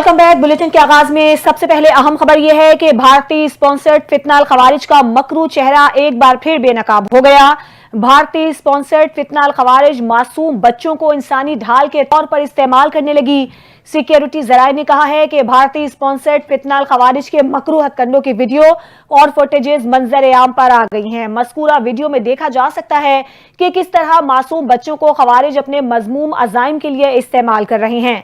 Welcome back. Bulletin के आगाज में सबसे पहले अहम खबर यह है कि भारतीय स्पॉन्सर्ड फितनाल खवारिज का मकरू चेहरा एक बार फिर बेनकाब हो गया। भारतीय स्पॉन्सर्ड फितनाल खवारिज मासूम बच्चों को इंसानी ढाल के तौर पर इस्तेमाल करने लगी। सिक्योरिटी जराये ने कहा है कि भारतीय स्पॉन्सर्ड फितनाल खवारिज के मकरू हथकंडों की वीडियो और फुटेजेस मंजर आम पर आ गई हैं। मज़कूरा वीडियो में देखा जा सकता है कि किस तरह मासूम बच्चों को खवारिज अपने मज़मूम अज़ाइम के लिए इस्तेमाल कर रहे हैं।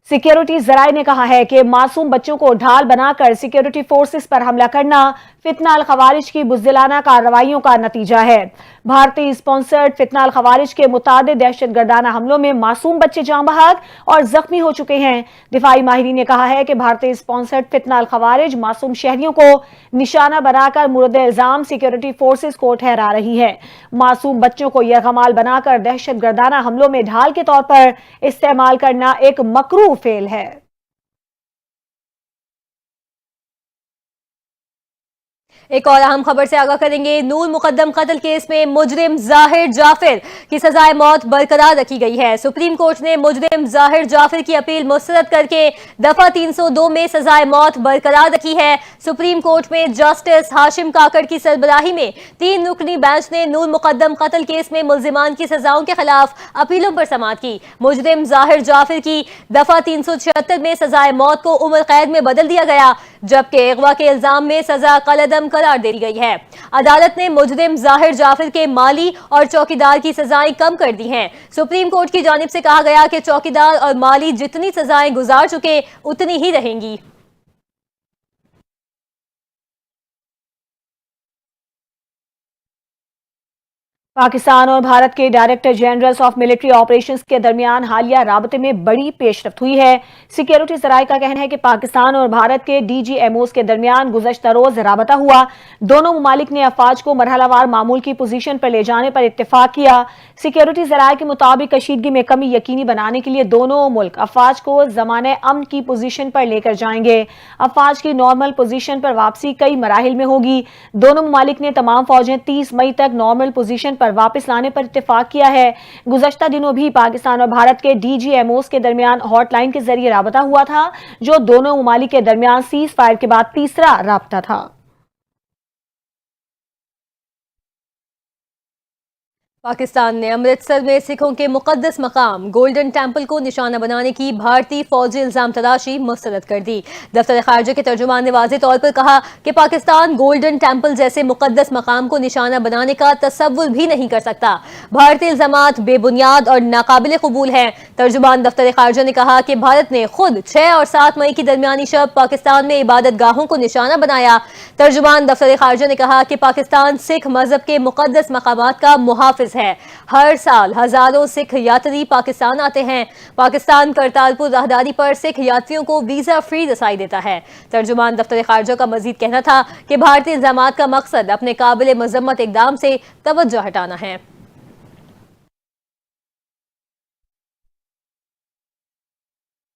सिक्योरिटी जराये ने कहा है कि मासूम बच्चों को ढाल बनाकर सिक्योरिटी फोर्सेस पर हमला करना फितनाल खवारिज की बुज़दिलाना कार्रवाइयों का नतीजा है। भारतीय स्पॉन्सर्ड फितनाल खवारिज के मुतादिद दहशतगर्दाना हमलों में मासूम बच्चे जाँ बहक और जख्मी हो चुके हैं। दिफाई माहिरीन ने कहा है कि भारतीय स्पॉन्सर्ड फितनाल खवारिज मासूम शहरियों को निशाना बनाकर मुर्द इल्जाम सिक्योरिटी फोर्सेस को ठहरा रही है। मासूम बच्चों को यरगमाल बनाकर दहशतगर्दाना हमलों में ढाल के तौर पर इस्तेमाल करना एक मकरू फेल है। एक और अहम खबर से आगाह करेंगे। नूर मुकद्दम कत्ल केस में मुजरिम जाहिर जाफिर की सजाए मौत बरकरार रखी गई है। सुप्रीम कोर्ट ने मुजरिम जाहिर जाफिर की अपील मुस्तरद करके दफा 302 में सजाए मौत बरकरार रखी है। सुप्रीम कोर्ट में जस्टिस हाशिम काकड़ की सरबराही में 3 रुकनी बेंच ने नूर मुकद्दम कत्ल केस में मुल्जिमान की सजाओं के खिलाफ अपीलों पर समाअत की। मुजरिम जाहिर जाफिर की दफा 376 में सजाए मौत को उम्र कैद में बदल दिया गया, जबकि अगवा के इल्जाम में सजा कलअदम करार दे दी गई है। अदालत ने मुजरिम जाहिर जाफिर के माली और चौकीदार की सजाएं कम कर दी हैं। सुप्रीम कोर्ट की जानिब से कहा गया कि चौकीदार और माली जितनी सजाएं गुजार चुके उतनी ही रहेंगी। पाकिस्तान और भारत के director generals of military operations के दरमियान हालिया राबते में बड़ी पेशरफ्त हुई है। सिक्योरिटी जराये का कहना है कि पाकिस्तान और भारत के DGMOs के दरमियान गुज़श्ता रोज राबता हुआ। दोनों ममालिक ने अफवाज को मरहलावार मामूल की पोजीशन पर ले जाने पर इत्तेफाक किया। सिक्योरिटी जराये के मुताबिक कशीदगी में कमी यकीनी बनाने के लिए दोनों मुल्क अफवाज को ज़माने अमन की पोजीशन पर लेकर जाएंगे। अफवाज की नॉर्मल पोजीशन पर वापसी कई मराहिल में होगी। दोनों ममालिक ने तमाम फौजें 30 मई तक नॉर्मल पोजीशन पर वापस लाने पर इत्तेफाक किया है। गुज़श्ता दिनों भी पाकिस्तान और भारत के DGMOs के दरमियान हॉटलाइन के जरिए राबता हुआ था, जो दोनों ममालिक के दरमियान सीज फायर के बाद तीसरा राबता था। पाकिस्तान ने अमृतसर में सिखों के मुकद्दस मकाम गोल्डन टेम्पल को निशाना बनाने की भारतीय फौजी इल्जाम तराशी मुस्तरद कर दी। दफ्तर खारजा के तर्जुमान ने वाज़ेह तौर पर कहा कि पाकिस्तान गोल्डन टेम्पल जैसे मुकद्दस मकाम को निशाना बनाने का तसव्वुर भी नहीं कर सकता। भारतीय इल्जामात बेबुनियाद और नाकाबिल कबूल हैं। तर्जुमान दफ्तर खारजा ने कहा कि भारत ने खुद 6 और 7 मई की दरमियानी शब पाकिस्तान में इबादत गाहों को निशाना बनाया। तर्जुमान दफ्तर खारजा ने कहा कि पाकिस्तान सिख मजहब के मुकद्दस मकामात का मुहाफिज है। हर साल हजारों सिख यात्री पाकिस्तान आते हैं। पाकिस्तान करतारपुर राहदारी पर सिख यात्रियों को वीजा फ्री रसाई देता है। तर्जुमान दफ्तर खारजा का मजीद कहना था कि भारतीय इल्जामात का मकसद अपने काबिल मजम्मत इकदाम से तवज्जो हटाना है।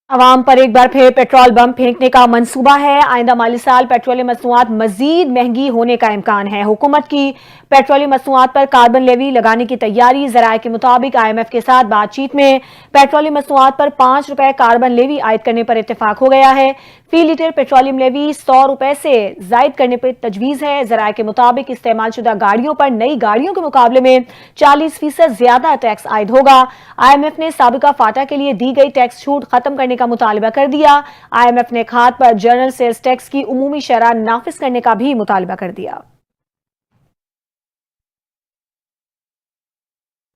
अवाम पर एक बार फिर पेट्रोल बम फेंकने का मंसूबा है। आइंदा माली साल पेट्रोलियम मसनूआत मजीद महंगी होने का इम्कान है। हुकूमत की पेट्रोलियम मसनूआत पर कार्बन लेवी लगाने की तैयारी। जराये के मुताबिक IMF के साथ बातचीत में पेट्रोलियम मसनूआत पर 5 रुपए कार्बन लेवी आयद करने पर इत्तेफाक हो गया है। फी लीटर पेट्रोलियम लेवी 100 रुपए से जायद करने पर तजवीज़ है। जराये के मुताबिक इस्तेमाल शुदा गाड़ियों पर नई गाड़ियों के मुकाबले में 40% ज्यादा टैक्स आयद होगा। IMF ने साबिका फाटा के लिए दी गई टैक्स छूट खत्म करने का मुतालबा कर दिया। IMF ने खाद पर जनरल सेल्स टैक्स की उमूमी शरह नाफिज करने का भी मुतालबा कर दिया।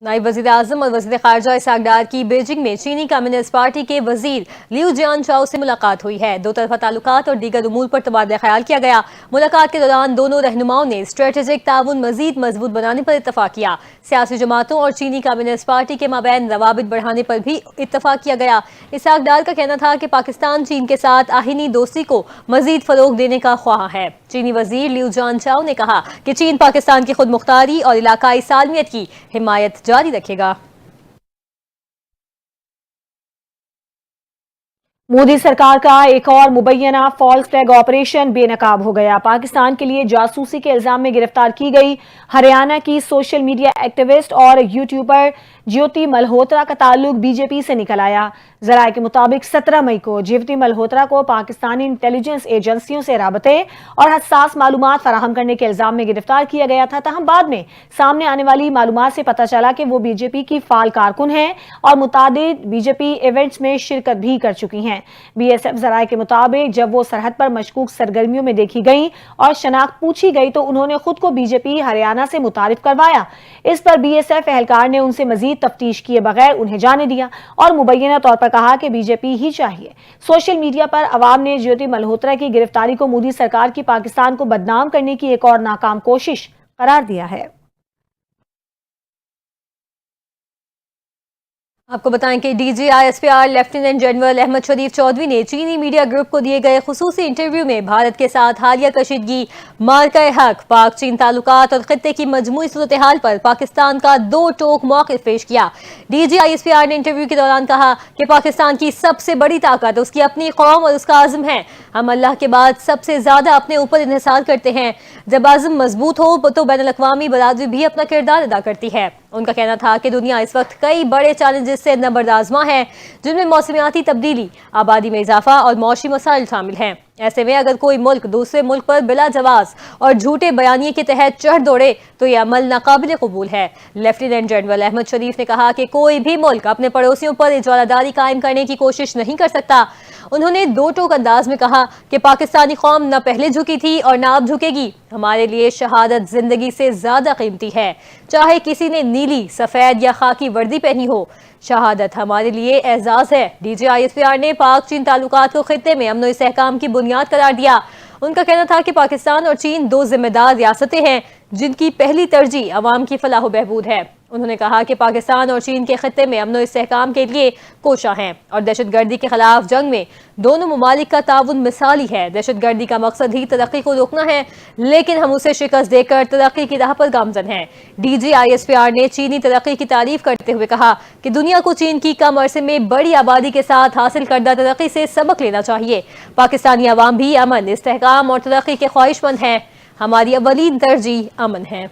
नायब वज़ीर आज़म और वज़ीर ख़ारजा इसहाक़ डार की बीजिंग में चीनी कम्युनिस्ट पार्टी के वज़ीर लियू जियानचाओ से मुलाकात हुई है। दो तरफ़ा ताल्लुकात और दीगर उमूर पर तबादला ख्याल किया गया। मुलाकात के दौरान दोनों रहनुमाओं ने स्ट्रेटेजिक ताउन मज़ीद मजबूत बनाने पर इत्तफ़ाक़ किया। सियासी जमातों और चीनी कम्युनिस्ट पार्टी के माबैन रवाबित बढ़ाने पर भी इत्तफ़ाक़ किया गया। इसहाक़ डार का कहना था कि पाकिस्तान चीन के साथ आहीनी दोस्ती को मज़ीद फ़रोग़ देने का ख्वाह है। चीनी वज़ीर लियू जियानचाओ ने कहा कि चीन पाकिस्तान की खुद मुख्तारी और इलाकाई सालमियत की हिमायत जारी रखेगा। मोदी सरकार का एक और मुबैना फॉल्स फ्लैग ऑपरेशन बेनकाब हो गया। पाकिस्तान के लिए जासूसी के इल्जाम में गिरफ्तार की गई हरियाणा की सोशल मीडिया एक्टिविस्ट और यूट्यूबर ज्योति मल्होत्रा का ताल्लुक बीजेपी से निकल आया। ذرائع کے مطابق 17 مئی کو جیوتی ملہوترا کو پاکستانی انٹیلیجنس ایجنسیوں سے رابطے اور حساس معلومات فراہم کرنے کے الزام میں گرفتار کیا گیا تھا، تاہم بعد میں سامنے آنے والی معلومات سے پتہ چلا کہ وہ بی جے پی کی فعال کارکن ہیں اور متعدد بی جے پی ایونٹس میں شرکت بھی کر چکی ہیں۔ بی ایس ایف ذرائع کے مطابق جب وہ سرحد پر مشکوک سرگرمیوں میں دیکھی گئیں اور شناخت پوچھی گئی تو انہوں نے خود کو بی جے پی ہریانہ سے متعارف کروایا۔ اس پر بی ایس ایف اہلکار نے ان سے مزید تفتیش کیے بغیر انہیں جانے دیا اور مبینہ طور پر کہا کہ بی جے پی ہی چاہیے۔ سوشل میڈیا پر عوام نے جیوتی ملہوترا کی گرفتاری کو مودی سرکار کی پاکستان کو بدنام کرنے کی ایک اور ناکام کوشش قرار دیا ہے۔ آپ کو بتائیں کہ D G I S P R lieutenant general Ahmed Sharif Chaudhry نے چینی میڈیا گروپ کو دیے گئے خصوصی انٹرویو میں بھارت کے ساتھ حالیہ کشیدگی، مارکہ حق، پاک چین تعلقات اور خطے کی مجموعی صورتحال پر پاکستان کا دو ٹوک موقف پیش کیا۔ D G I S P R نے انٹرویو کے دوران کہا کہ پاکستان کی سب سے بڑی طاقت اس کی اپنی قوم اور اس کا عزم ہے۔ ہم اللہ کے بعد سب سے زیادہ اپنے اوپر انحصار کرتے ہیں۔ جب عزم مضبوط ہو تو بین الاقوامی برادری بھی اپنا کردار ادا کرتی ہے۔ ان کا کہنا تھا کہ دنیا اس وقت کئی بڑے چیلنجز سے نبردآزماں ہے، جن میں موسمیاتی تبدیلی، آبادی میں اضافہ اور معاشی مسائل شامل ہیں۔ ایسے میں اگر کوئی ملک دوسرے ملک پر بلا جواز اور جھوٹے بیانیے کے تحت چڑھ دوڑے تو یہ عمل ناقابل قبول ہے۔ لیفٹیننٹ جنرل احمد شریف نے کہا کہ کوئی بھی ملک اپنے پڑوسیوں پر اجارہ داری قائم کرنے کی کوشش نہیں کر سکتا۔ انہوں نے دو ٹوک انداز میں کہا کہ پاکستانی قوم نہ پہلے جھکی تھی اور نہ اب جھکے گی۔ ہمارے لیے شہادت زندگی سے زیادہ قیمتی ہے، چاہے کسی نے نیلی، سفید یا خاکی وردی پہنی ہو۔ شہادت ہمارے لیے اعزاز ہے۔ D G I S P R نے پاک چین تعلقات کو خطے میں امن و استحکام کی بنیاد قرار دیا۔ ان کا کہنا تھا کہ پاکستان اور چین دو ذمہ دار ریاستیں ہیں جن کی پہلی ترجیح عوام کی فلاح و بہبود ہے۔ انہوں نے کہا کہ پاکستان اور چین کے خطے میں امن و استحکام کے لیے کوشاں ہیں اور دہشت گردی کے خلاف جنگ میں دونوں ممالک کا تعاون مثالی ہے۔ دہشت گردی کا مقصد ہی ترقی کو روکنا ہے، لیکن ہم اسے شکست دے کر ترقی کی راہ پر گامزن ہیں۔ D G I S P R نے چینی ترقی کی تعریف کرتے ہوئے کہا کہ دنیا کو چین کی کم عرصے میں بڑی آبادی کے ساتھ حاصل کردہ ترقی سے سبق لینا چاہیے۔ پاکستانی عوام بھی امن، استحکام اور ترقی کے خواہش مند ہیں۔ ہماری اولین ترجیح امن ہے۔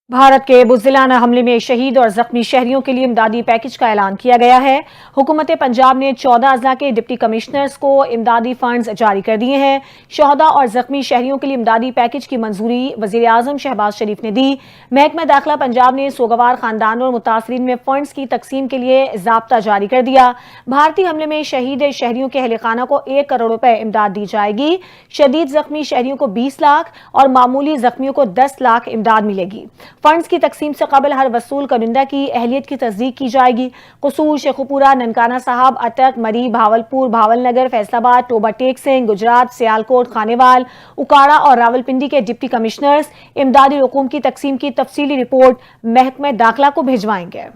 بھارت کے بزدلانہ حملے میں شہید اور زخمی شہریوں کے لیے امدادی پیکج کا اعلان کیا گیا ہے۔ حکومت پنجاب نے 14 اضلاع کے ڈپٹی کمشنرز کو امدادی فنڈز جاری کر دیے ہیں۔ شہداء اور زخمی شہریوں کے لیے امدادی پیکج کی منظوری وزیر اعظم شہباز شریف نے دی۔ محکمہ داخلہ پنجاب نے سوگوار خاندانوں اور متاثرین میں فنڈز کی تقسیم کے لیے ضابطہ جاری کر دیا۔ بھارتی حملے میں شہید شہریوں کے اہل خانہ کو 1 کروڑ روپے امداد دی جائے گی۔ شدید زخمی شہریوں کو 20 لاکھ اور معمولی زخمیوں کو 10 لاکھ امداد ملے گی۔ فنڈز کی تقسیم سے قبل ہر وصول کنندہ کی اہلیت کی تصدیق کی جائے گی۔ قصور، شیخوپورہ، ننکانہ صاحب، اٹک، مری، بھاولپور، بھاول نگر، فیصل آباد، ٹوبہ ٹیک سنگھ، گجرات، سیالکوٹ، خانیوال، اکاڑا اور راولپنڈی کے ڈپٹی کمشنرز امدادی رقوم کی تقسیم کی تفصیلی رپورٹ محکمہ داخلہ کو بھجوائیں گے۔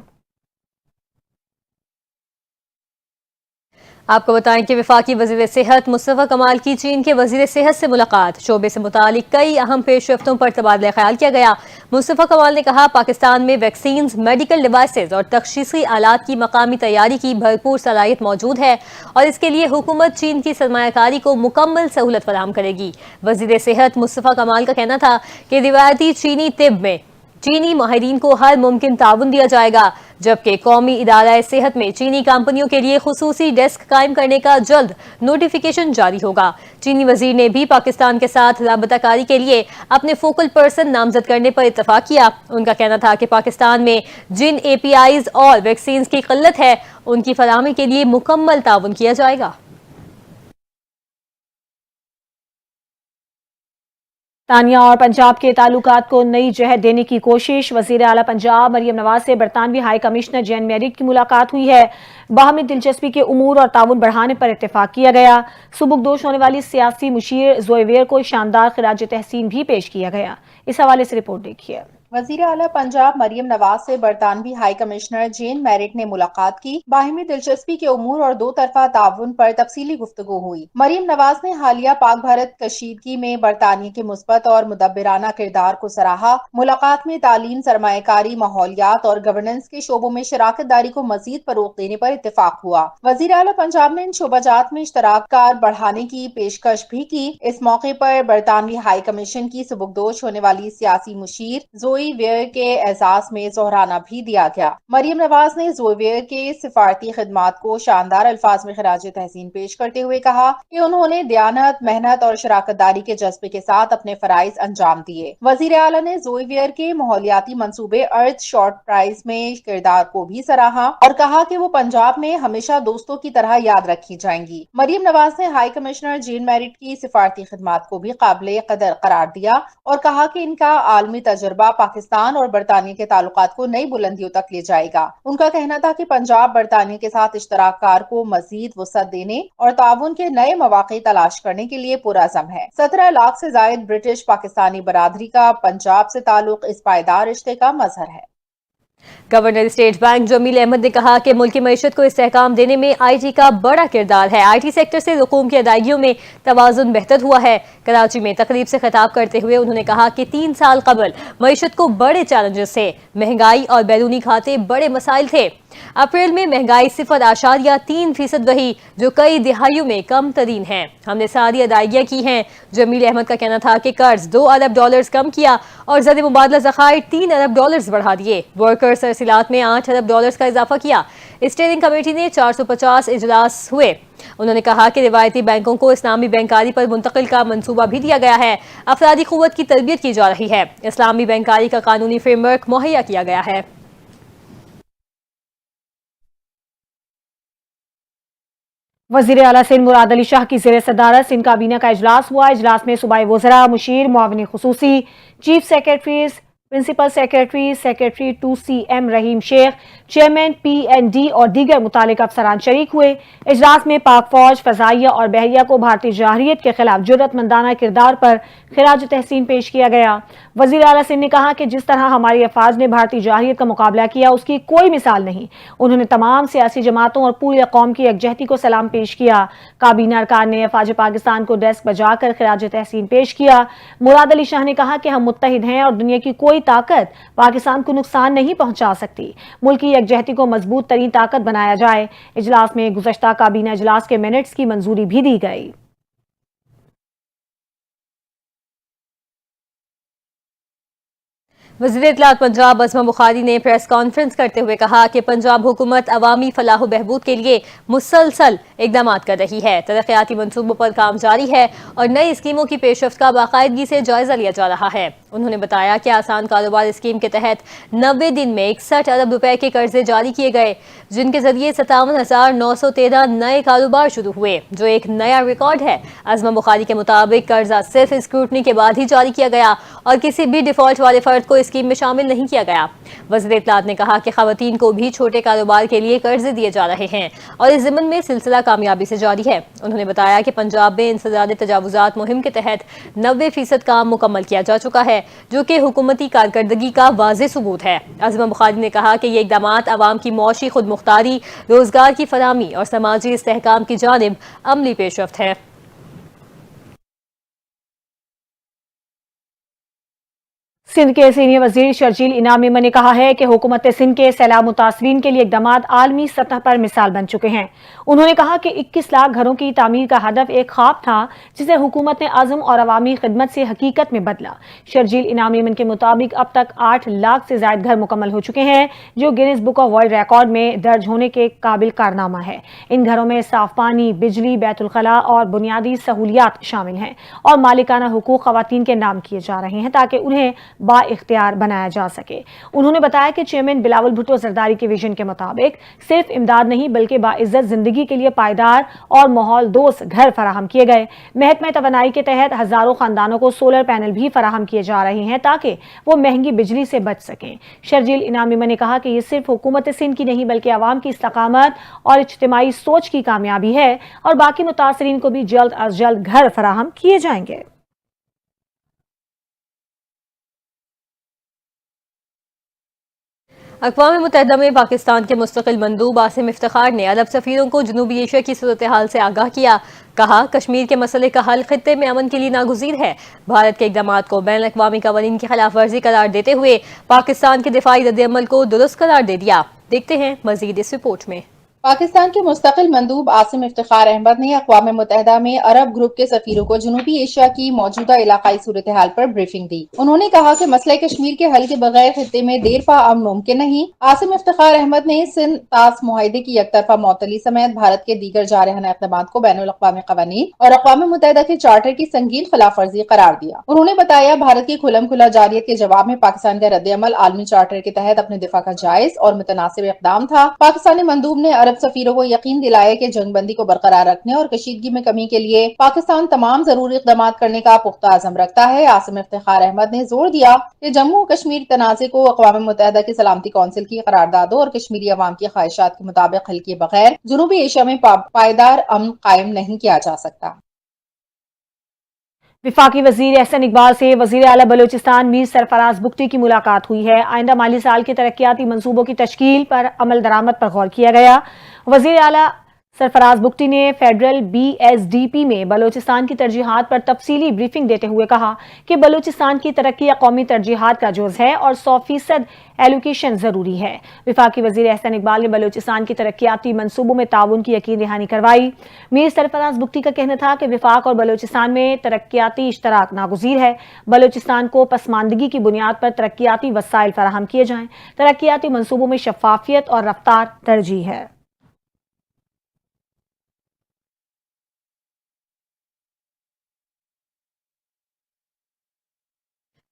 آپ کو بتائیں کہ وفاقی وزیر صحت مصطفیٰ کمال کی چین کے وزیر صحت سے ملاقات، شعبے سے متعلق کئی اہم پیش رفتوں پر تبادلہ خیال کیا گیا۔ مصطفیٰ کمال نے کہا پاکستان میں ویکسینز، میڈیکل ڈیوائسز اور تشخیصی آلات کی مقامی تیاری کی بھرپور صلاحیت موجود ہے اور اس کے لیے حکومت چین کی سرمایہ کاری کو مکمل سہولت فراہم کرے گی۔ وزیر صحت مصطفیٰ کمال کا کہنا تھا کہ روایتی چینی طب میں چینی ماہرین کو ہر ممکن تعاون دیا جائے گا، جبکہ قومی ادارہ صحت میں چینی کمپنیوں کے لیے خصوصی ڈیسک قائم کرنے کا جلد نوٹیفیکیشن جاری ہوگا۔ چینی وزیر نے بھی پاکستان کے ساتھ رابطہ کاری کے لیے اپنے فوکل پرسن نامزد کرنے پر اتفاق کیا۔ ان کا کہنا تھا کہ پاکستان میں جن اے پی آئیز اور ویکسینز کی قلت ہے ان کی فراہمی کے لیے مکمل تعاون کیا جائے گا۔ برطانیہ اور پنجاب کے تعلقات کو نئی جہت دینے کی کوشش، وزیر اعلیٰ پنجاب مریم نواز سے برطانوی ہائی کمشنر جین میرٹ کی ملاقات ہوئی ہے۔ باہمی دلچسپی کے امور اور تعاون بڑھانے پر اتفاق کیا گیا۔ سبکدوش ہونے والی سیاسی مشیر زوئی ویر کو شاندار خراج تحسین بھی پیش کیا گیا۔ اس حوالے سے رپورٹ دیکھیے۔ وزیر اعلیٰ پنجاب مریم نواز سے برطانوی ہائی کمشنر جین میرٹ نے ملاقات کی۔ باہمی دلچسپی کے امور اور دو طرفہ تعاون پر تفصیلی گفتگو ہوئی۔ مریم نواز نے حالیہ پاک بھارت کشیدگی میں برطانیہ کے مثبت اور مدبرانہ کردار کو سراہا۔ ملاقات میں تعلیم، سرمایہ کاری، ماحولیات اور گورننس کے شعبوں میں شراکت داری کو مزید فروغ دینے پر اتفاق ہوا۔ وزیر اعلیٰ پنجاب نے ان شعبہ جات میں اشتراک کار بڑھانے کی پیشکش بھی کی۔ اس موقع پر برطانوی ہائی کمیشن کی سبکدوش ہونے والی سیاسی مشیر زوئی जोई वेयर के एजाज में जोहराना भी दिया गया। मरियम नवाज ने जोई वेयर के सिफारती खिदमात को शानदार अल्फाज में खराज तहसीन पेश करते हुए कहा कि उन्होंने दयानत, मेहनत और शराकतदारी के जज्बे के साथ अपने फराइज अंजाम दिए। वजीर आला ने जोई वेयर के माहौलियाती मंसूबे अर्थ शॉर्ट प्राइज में किरदार को भी सराहा और कहा कि वो पंजाब में हमेशा दोस्तों की तरह याद रखी जाएंगी। मरियम नवाज ने हाई कमिश्नर जेन मैरिट की सिफारती खिदमात को भी काबिल कदर करार दिया और कहा कि इनका आलमी तजुर्बा पाकिस्तान और बरतानिया के ताल्लुकात को नई बुलंदियों तक ले जाएगा। उनका कहना था कि पंजाब बरतानिया के साथ इश्तराककार को मजीद वसअत देने और ताउन के नए मौके तलाश करने के लिए पुरअज़म है। 17 लाख से जायद ब्रिटिश पाकिस्तानी बरादरी का पंजाब से ताल्लुक इस पायदार रिश्ते का मजहर है। Governor state bank Jameel Ahmed ने कहा कि मुल्क की मईशत को इस्तेहकाम देने में IT का बड़ा किरदार है। IT सेक्टर से रकूम की अदायगियों में तवाज़ुन बेहतर हुआ है। कराची में तकरीब से खिताब करते हुए उन्होंने कहा कि 3 साल कबल मईशत को बड़े चैलेंजेस थे, महंगाई और बैरूनी खाते बड़े मसाइल थे। अप्रैल में महंगाई 0.3% रही, जो कई दिहाइयों में कम तरीन है। हमने सारी अदायगियां की हैं। जमील अहमद का कहना था कि कर्ज $2 अरब कम किया और ज़द मुबादला ज़खायर $3 अरब बढ़ा दिए। वर्कर्स तरसीलात में $8 अरब का इजाफा किया। स्टीयरिंग कमेटी ने 450 इजलास हुए। उन्होंने कहा कि रिवायती बैंकों को इस्लामी बैंकारी पर मुंतकिल का मंसूबा भी दिया गया है। अफरादी क़ुव्वत की तरबियत की जा रही है। इस्लामी बैंकारी का कानूनी फ्रेमवर्क मुहैया किया गया है। वज़ीर आला सिंध मुराद अली शाह की ज़ेर सदारत सिंध काबीना का इजलास हुआ। इजलास में सूबाई वज़रा, मुशीर, मुआविन खुसूसी, chief secretaries, principal secretary, secretary 2CM Rahim Sheikh, chairman PND और दीगर मुतालिक अफसरान शरीक हुए। इजलास में पाक फौज, फजाइया और बहरिया को भारतीय जवाहरियत के खिलाफ जुर्रतमंदाना किरदार पर खिराज तहसीन पेश किया गया। वज़ीर आला सिंध ने कहा कि जिस तरह हमारी अफवाज ने भारतीय जवाहरियत का मुकाबला किया, उसकी कोई मिसाल नहीं। उन्होंने तमाम सियासी जमातों और पूरी कौम की यकजहती को सलाम पेश किया। काबीना अरकान ने अफवाज पाकिस्तान को डेस्क बजाकर खिराज तहसीन पेश किया। मुराद अली शाह ने कहा कि हम मुत्तहिद हैं और दुनिया की कोई ताकत पाकिस्तान को नुकसान नहीं पहुंचा सकती। मुल्क की यकजहती को मजबूत तरीन ताकत बनाया जाए। इजलास में गुज़श्ता काबीना इजलास के मिनट्स की मंजूरी भी दी गई। वज़ीर इत्तलात पंजाब अज़मा बुखारी ने प्रेस कॉन्फ्रेंस करते हुए कहा कि पंजाब हुकूमत अवामी फलाह बहबूद के लिए मुसलसल इक़दामात कर रही है। तरक्याती मनसूबों पर काम जारी है और नई स्कीमों की पेशरफ्त का बाकायदगी से जायजा लिया जा रहा है। उन्होंने बताया कि आसान कारोबार स्कीम के तहत 90 दिन में 61 अरब रुपए के कर्जे जारी किए गए, जिनके जरिए 57,913 नए कारोबार शुरू हुए, जो एक नया रिकॉर्ड है। अज़मा बुखारी के मुताबिक कर्जा सिर्फ स्क्रूटनी के बाद ही जारी किया गया और किसी भी डिफॉल्ट वाले फर्द को स्कीम में शामिल नहीं किया गया। वज़ीर इत्तलात ने कहा कि खवातीन को भी छोटे कारोबार के लिए कर्जे दिए जा रहे हैं और इस ज़िम्मन में सिलसिला कामयाबी से जारी है। उन्होंने बताया कि पंजाब में इंसदाद तजावुज़ात मुहिम के तहत 90% काम मुकम्मल किया जा चुका है, जो कि हुकूमती कारकर्दगी का वाज़ेह सबूत है। अज़मा बुखारी ने कहा कि ये इक़दामात अवाम की मौशी खुद मुख्तारी, रोजगार की फराहमी और समाजी इस्तेहकाम की जानिब अमली पेशरफ्त है। सिंध के सीनियर वजीर शर्जील इनाम मेमन ने कहा है कि हुकूमत सिंध के सैलाब मुतासरीन के लिए इक़दामात आलमी सतह पर मिसाल बन चुके हैं। उन्होंने कहा कि 21 लाख घरों की तामीर का हदफ एक ख्वाब था, जिसे हुकूमत ने आज़म और अवामी खिदमत से हकीकत में बदला। शर्जील इनाम मेमन के मुताबिक अब तक 8 लाख से ज्यादा घर मुकम्मल हो चुके हैं, जो Guinness book of world record में दर्ज होने के काबिल कारनामा है। इन घरों में साफ पानी, बिजली, बैतुल खला और बुनियादी सहूलियात शामिल हैं और मालिकाना हुकूक खवातीन के नाम किए जा रहे हैं, ताकि उन्हें बाइख्तियार बनाया जा सके। उन्होंने बताया कि चेयरमैन बिलावल भुट्टो जरदारी के विजन के मुताबिक सिर्फ इमदाद नहीं, बल्कि बाइज्जत जिंदगी के लिए पायदार और माहौल दोस्त घर फराहम किए गए। महकमा तवानाई के तहत हजारों खानदानों को सोलर पैनल भी फराहम किए जा रहे हैं, ताकि वो महंगी बिजली से बच सकें। शर्जील इनाम मेमन ने कहा कि ये सिर्फ हुकूमत सिंध की नहीं, बल्कि अवाम की इस्तकामत और इज्तिमाई सोच की कामयाबी है और बाकी मुतासरीन को भी जल्द अज जल्द घर फराहम किए जाएंगे। अक़वाम मुत्तहिदा में पाकिस्तान के मुस्तकिल मंदूब आसिम इफ्तिखार ने अरब सफ़ीरों को जनूबी एशिया की सूरत हाल से आगाह किया। कहा, कश्मीर के मसले का हल खित्ते में अमन के लिए नागुज़ीर है। भारत के इक़दामात को बैन अक़वामी क़वानीन की खिलाफ वर्जी करार देते हुए पाकिस्तान के दिफाई रद्द-ए-अमल को दुरुस्त करार दे दिया। देखते हैं मज़ीद इस रिपोर्ट में। पाकिस्तान के मुस्तकिल मंदूब आसिम इफ्तिखार अहमद ने अक़वाम मुत्तहिदा में अरब ग्रुप के सफीरों को जनूबी एशिया की मौजूदा इलाकाई सूरत हाल पर ब्रीफिंग दी। उन्होंने कहा कि मसला कश्मीर के हल के बगैर खित्ते में देर पा अमन मुमकिन नहीं। आसिम इफ्तिखार अहमद ने सिंध तास मुआहिदे की यकतरफा मअतली समेत भारत के दीगर जारहाना इक़दामात को बैनुल अक़वामी क़वानीन और अक़वाम मुत्तहिदा के चार्टर की संगीन खिलाफ वर्जी करार दिया। उन्होंने बताया, भारत की खुलम खुला जारियत के जवाब में पाकिस्तान का रद्द अमल आलमी चार्टर के तहत अपने दिफा का जायज और मुतनासिब इक़दाम था। पाकिस्तानी मंदूब ने अरब सफीरों को यकीन दिलाया कि जंगबंदी को बरकरार रखने और कशीदगी में कमी के लिए पाकिस्तान तमाम जरूरी इक़दाम करने का पुख्ता अज़म रखता है। आसिम इफ्तिखार अहमद ने जोर दिया कि जम्मू कश्मीर तनाज़े को अक़वाम मुत्तहिदा की सलामती कौंसिल की करारदादों और कश्मीरी अवाम की ख्वाहिशात के मुताबिक हल किए बगैर जनूबी एशिया में पायदार अमन कायम नहीं किया जा सकता। विफाकी वजीर एहसन इकबाल से वजीर आला बलोचिस्तान मीर सरफराज बुगटी की मुलाकात हुई है। आइंदा माली साल के तरक्याती मंसूबों की तश्कील पर अमल दरामद पर गौर किया गया। वजीर आला सरफराज बुगटी ने फेडरल BSDP में बलोचिस्तान की तरजीहात पर तफसीली ब्रीफिंग देते हुए कहा कि बलोचिस्तान की तरक्की कौमी तरजीहात का जुज़ है और 100% एलोकेशन जरूरी है। विफाकी वजीर एहसन इकबाल ने बलोचिस्तान की तरक्याती मंसूबों में ताउन की यकीन दहानी करवाई। मीर सरफराज बुगटी का कहना था कि विफाक और बलोचिस्तान में तरक्याती इश्तराक नागुज़ीर है। बलोचिस्तान को पसमानदगी की बुनियाद पर तरक्याती वसाइल फराहम किए जाएं। तरक्याती मंसूबों में शफाफियत और रफ्तार तरजीह है।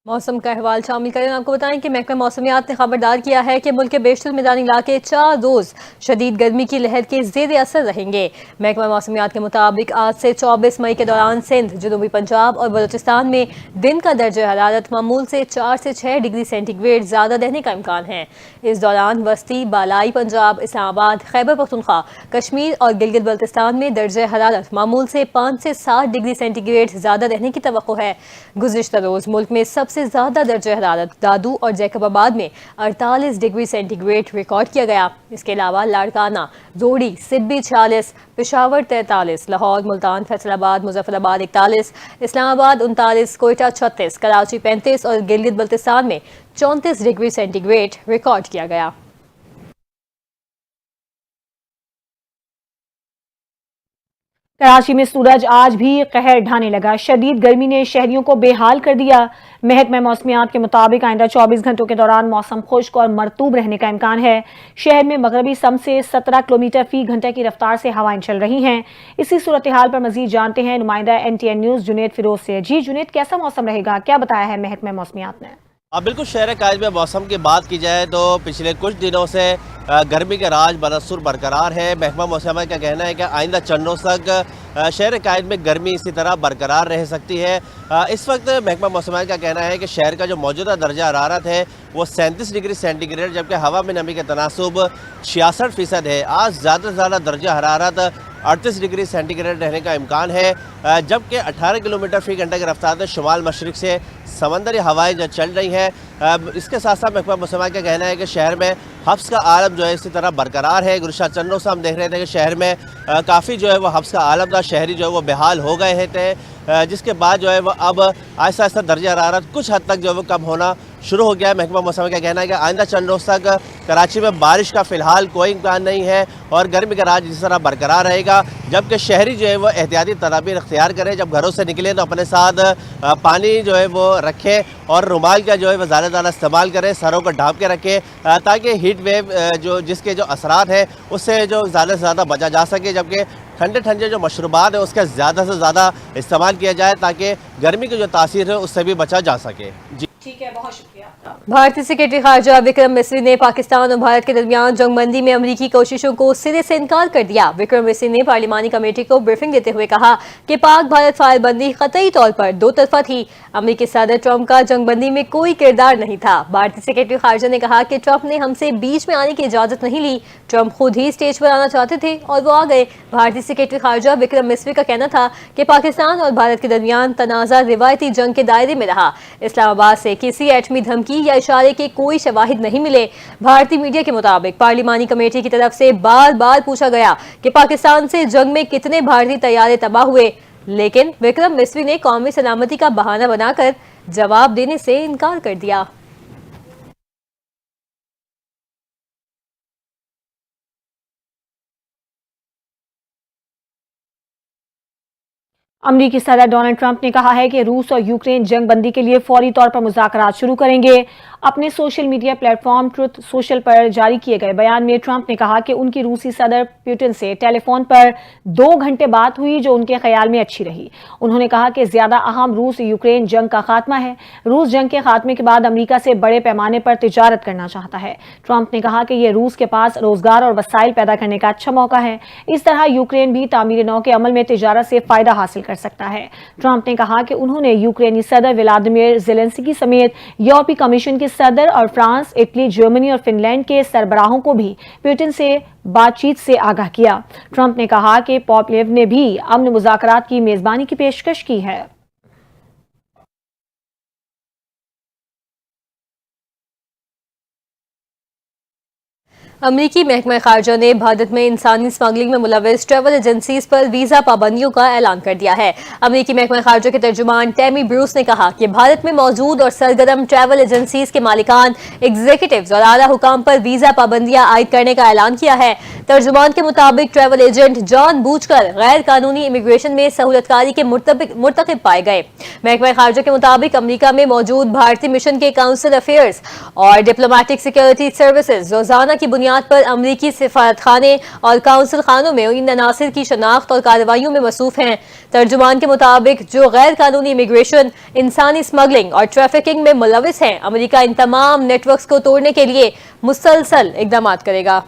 मौसम का अहवाल शामिल करें। आपको बताएं कि महकमा मौसमियात ने खबरदार किया है कि मुल्क के बेशतर मैदानी इलाके 4 रोज़ शदीद गर्मी की लहर के ज़ेर असर रहेंगे। महकमा मौसमियात के मुताबिक आज से 24 मई के दौरान सिंध, जनूबी पंजाब और बलूचिस्तान में दिन का दर्जा हरारत मामूल से 4 से 6 डिग्री सेंटीग्रेड ज़्यादा रहने का इम्कान है। इस दौरान वस्ती, बालाई पंजाब, इस्लामाबाद, खैबर पख्तूनख्वा, कश्मीर और गिलगित बल्तिस्तान में दर्जा हरारत मामूल से 5 से 7 डिग्री सेंटीग्रेड ज़्यादा रहने की तवक्को है। गुज़िश्ता रोज़ मुल्क में सबसे ज्यादा दर्जा हरारत दादू और जैकबाबाद में 48 डिग्री सेंटीग्रेड रिकॉर्ड किया गया। इसके अलावा लाड़काना, जोड़ी, सिब्बी 46, पेशावर 43, लाहौर, मुल्तान, फैसलाबाद, मुजफ्फराबाद 41, इस्लामाबाद 39, कोयटा 36, कराची 35 और गिलगित बल्तिस्तान में 34 डिग्री सेंटीग्रेड रिकॉर्ड किया गया। कराची में सूरज आज भी कहर ढाने लगा। शदीद गर्मी ने शहरियों को बेहाल कर दिया। महकमा मौसमियात के मुताबिक आइंदा 24 घंटों के दौरान मौसम खुश्क और मरतूब रहने का इम्कान है। शहर में मगरबी सम से 17 किलोमीटर फी घंटे की रफ्तार से हवाएं चल रही हैं। इसी सूरत हाल पर मजीद जानते हैं नुमाइंदा NTN न्यूज़ जुनेद फिरोज से। जी जुनेद, कैसा मौसम रहेगा, क्या बताया है महकमा मौसमियात ने? बिल्कुल, शहर कायद में मौसम की बात की जाए तो पिछले कुछ दिनों से गर्मी का राज बदस्तूर बरकरार है। महकमा मौसमियात का कहना है कि आइंदा चंदों तक शहर कायद में गर्मी इसी तरह बरकरार रह सकती है। इस वक्त महकमा मौसमियात का कहना है कि शहर का जो मौजूदा दर्जा हरारत है वो 37 डिग्री सेंटीग्रेड, जबकि हवा में नमी का तनासुब 66% है। आज ज़्यादा से ज़्यादा दर्जा हरारत 38 डिग्री सेंटीग्रेड रहने का इम्कान है, जबकि 18 किलोमीटर फी घंटे की रफ्तार से शुमाल मशरिक से समंदरी हवाएं जो चल रही हैं। इसके साथ साथ महकमा मौसमियात का कहना है कि शहर में हब्स का आलम जो है इसी तरह बरकरार है। गुज़श्ता चंद रोज़ से हम देख रहे थे कि शहर में काफ़ी जो है वो हब्स का आलम था, शहरी जो है वो बेहाल हो गए थे, जिसके बाद जो है वो अब आहिस्ता आहिस्ता दर्जा हरारत कुछ हद तक जो है वो कम होना शुरू हो गया है। महकमा मौसम का कहना है कि आइंदा चंद रोज़ तक कराची में बारिश का फ़िलहाल कोई इम्कान नहीं है और गर्मी का राज इस तरह बरकरार रहेगा, जबकि शहरी जो है वो एहतियाती तदाबीर इख्तियार करें। जब घरों से निकलें तो अपने साथ पानी जो है वो रखें और रुमाल का जो है वो ज़्यादा से ज़्यादा इस्तेमाल करें, सरों को ढाँप के रखें, ताकि हीट वेव जो जिसके जो असरात हैं उससे जो ज़्यादा से ज़्यादा बचा जा सके। जबकि ठंडे ठंडे जो मशरूबात है उसका ज़्यादा से ज़्यादा इस्तेमाल किया जाए ताकि गर्मी की जो तासीर है उससे भी बचा जा सके। जी ठीक है, बहुत शुक्रिया। भारतीय सेक्रेटरी खारजा विक्रम मिस्री ने पाकिस्तान और भारत के दरमियान जंगबंदी में अमरीकी कोशिशों को सिरे से इनकार कर दिया। विक्रम मिस्री ने पार्लिमानी कमेटी को ब्रीफिंग देते हुए कहा कि पाक भारत फायरबंदी कतई तौर पर दो तरफा थी। अमरीकी सदर ट्रंप का जंगबंदी में कोई किरदार नहीं था। भारतीय सेक्रेटरी खारजा ने कहा कि ट्रंप ने हमसे बीच में आने की इजाजत नहीं ली, ट्रंप खुद ही स्टेज पर आना चाहते थे और वो आ गए। भारतीय सेक्रेटरी खारजा विक्रम मिस्री का कहना था कि पाकिस्तान और भारत के दरमियान तनाज़ा रिवायती जंग के दायरे में रहा। इस्लामाबाद से किसी एटमी धमकी या इशारे के कोई शवाहिद नहीं मिले। भारतीय मीडिया के मुताबिक पार्लिमानी कमेटी की तरफ से बार बार पूछा गया कि पाकिस्तान से जंग में कितने भारतीय तैयारे तबाह हुए, लेकिन विक्रम मिस्री ने कौमी सलामती का बहाना बनाकर जवाब देने से इनकार कर दिया। امریکی صدر ڈونلڈ ٹرمپ نے کہا ہے کہ روس اور یوکرین جنگ بندی کے لیے فوری طور پر مذاکرات شروع کریں گے۔ اپنے social media platform Truth Social پر جاری کیے گئے بیان میں ٹرمپ نے کہا کہ ان کی روسی صدر پیوٹن سے ٹیلی فون پر 2 گھنٹے بات ہوئی جو ان کے خیال میں اچھی رہی۔ انہوں نے کہا کہ زیادہ اہم روس یوکرین جنگ کا خاتمہ ہے۔ روس جنگ کے خاتمے کے بعد امریکہ سے بڑے پیمانے پر تجارت کرنا چاہتا ہے۔ ٹرمپ نے کہا کہ یہ روس کے پاس روزگار اور وسائل پیدا کرنے کا اچھا موقع ہے۔ اس طرح یوکرین بھی تعمیر نو کے عمل میں تجارت سے فائدہ حاصل کر سکتا ہے۔ ٹرمپ نے کہا کہ انہوں نے یوکرینی صدر ولادیمیر زیلنسکی سمیت یورپی کمیشن کے صدر اور فرانس، اٹلی، جرمنی اور فن لینڈ کے سربراہوں کو بھی پیوٹن سے بات چیت سے آگاہ کیا۔ ٹرمپ نے کہا کہ پومپیو نے بھی امن مذاکرات کی میزبانی کی پیشکش کی ہے۔ امریکی محکمہ خارجہ نے بھارت میں انسانی اسمگلنگ میں ملوث ٹریول ایجنسیز پر ویزا پابندیوں کا اعلان کر دیا ہے۔ امریکی محکمہ خارجہ کے ترجمان ٹیمی بروس نے کہا کہ بھارت میں موجود اور سرگرم ٹریول ایجنسیز کے مالکان، ایگزیکٹوز اور اعلیٰ حکام پر ویزا پابندیاں عائد کرنے کا اعلان کیا ہے۔ ترجمان کے مطابق ٹریول ایجنٹ جان بوجھ کر غیر قانونی امیگریشن میں سہولت کاری کے مرتکب پائے گئے۔ محکمہ خارجہ کے مطابق امریکہ میں موجود بھارتی مشن کے کاؤنسل افیئرز اور ڈپلومیٹک سیکورٹی سروسز روزانہ کی بنیاد پر امریکی سفارت خانے اور کاؤنسل خانوں میں ان عناصر کی شناخت اور کارروائیوں میں مصروف ہیں۔ ترجمان کے مطابق جو غیر قانونی امیگریشن، انسانی اسمگلنگ اور ٹریفکنگ میں ملوث ہیں، امریکہ ان تمام نیٹ ورکس کو توڑنے کے لیے مسلسل اقدامات کرے گا۔